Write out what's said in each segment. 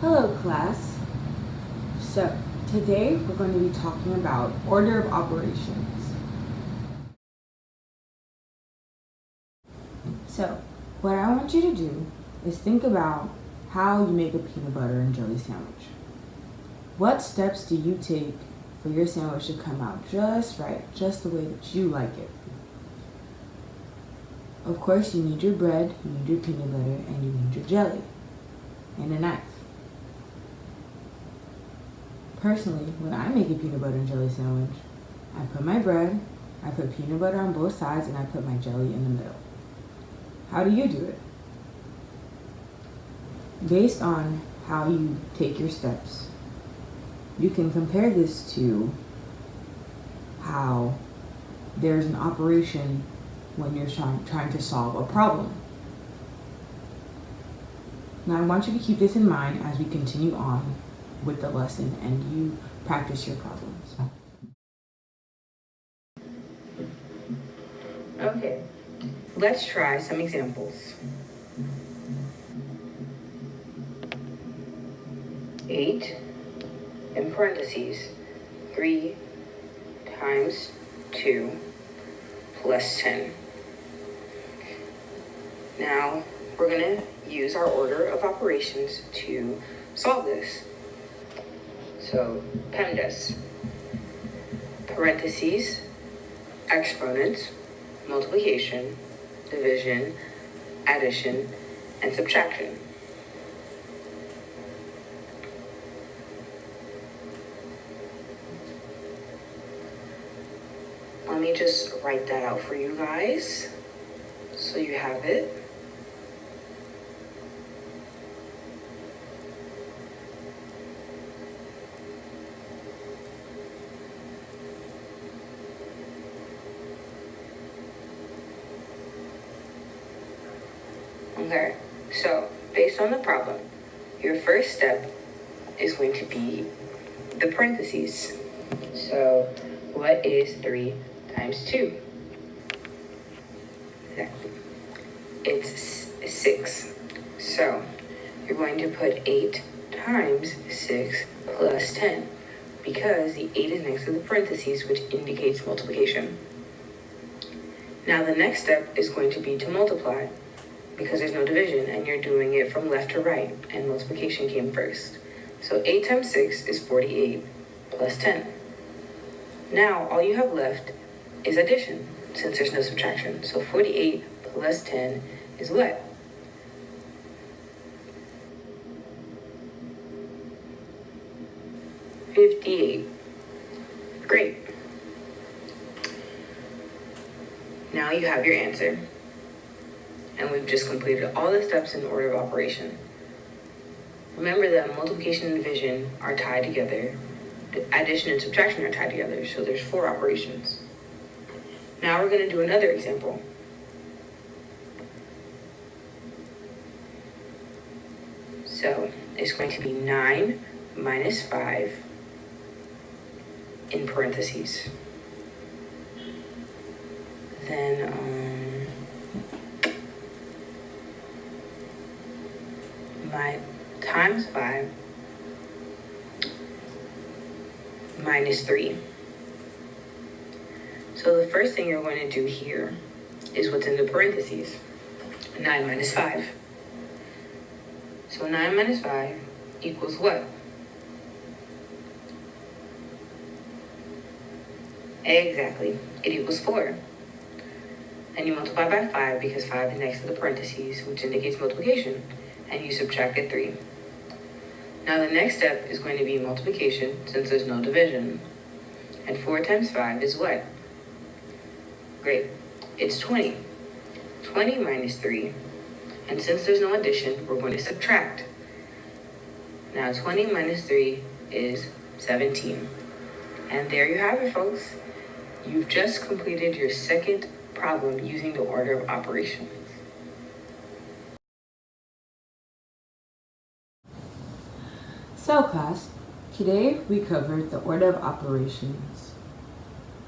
Hello class. So today we're going to be talking about order of operations. So what I want you to do is think about how you make a peanut butter and jelly sandwich. What steps do you take for your sandwich to come out just right, just the way that you like it? Of course, you need your bread, you need your peanut butter, and you need your jelly, and a knife. Personally, when I make a peanut butter and jelly sandwich, I put my bread, I put peanut butter on both sides, and I put my jelly in the middle. How do you do it? Based on how you take your steps, you can compare this to how there's an operation when you're trying to solve a problem. Now I want you to keep this in mind as we continue on with the lesson and you practice your problems. Okay, let's try some examples. 8 in parentheses, 3 times 2 plus 10. Now we're going to use our order of operations to solve this. So PEMDAS, parentheses, exponents, multiplication, division, addition, and subtraction. Let me just write that out for you guys so you have it. Okay, so based on the problem, your first step is going to be the parentheses. So what is 3 times 2? Exactly. It's 6. So you're going to put 8 times 6 plus 10 because the 8 is next to the parentheses, which indicates multiplication. Now the next step is going to be to multiply because there's no division and you're doing it from left to right and multiplication came first. So 8 times 6 is 48 plus 10. Now all you have left is addition since there's no subtraction. So 48 plus 10 is what? $58. Great. Now you have your answer. And we've just completed all the steps in order of operation. Remember that multiplication and division are tied together. Addition and subtraction are tied together, so there's 4 operations. Now we're going to do another example. So it's going to be 9 minus 5 in parentheses. Then my times 5 minus 3. So the first thing you're going to do here is what's in the parentheses, 9 minus 5. So 9 minus 5 equals what? Exactly, it equals 4. And you multiply by 5 because 5 is next to the parentheses, which indicates multiplication, and you subtracted 3. Now the next step is going to be multiplication since there's no division. And 4 times 5 is what? Great, it's 20. 20 minus 3. And since there's no addition, we're going to subtract. Now 20 minus 3 is 17. And there you have it, folks. You've just completed your second problem using the order of operations. So class, today we covered the order of operations,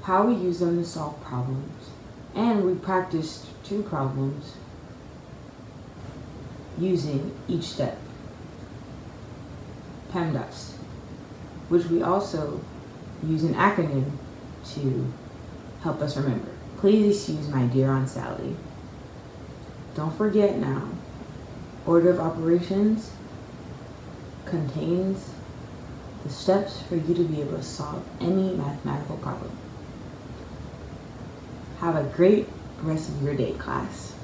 how we use them to solve problems, and we practiced 2 problems using each step. PEMDAS, which we also use an acronym to help us remember. Please excuse my dear Aunt Sally. Don't forget now, order of operations contains the steps for you to be able to solve any mathematical problem. Have a great rest of your day, class.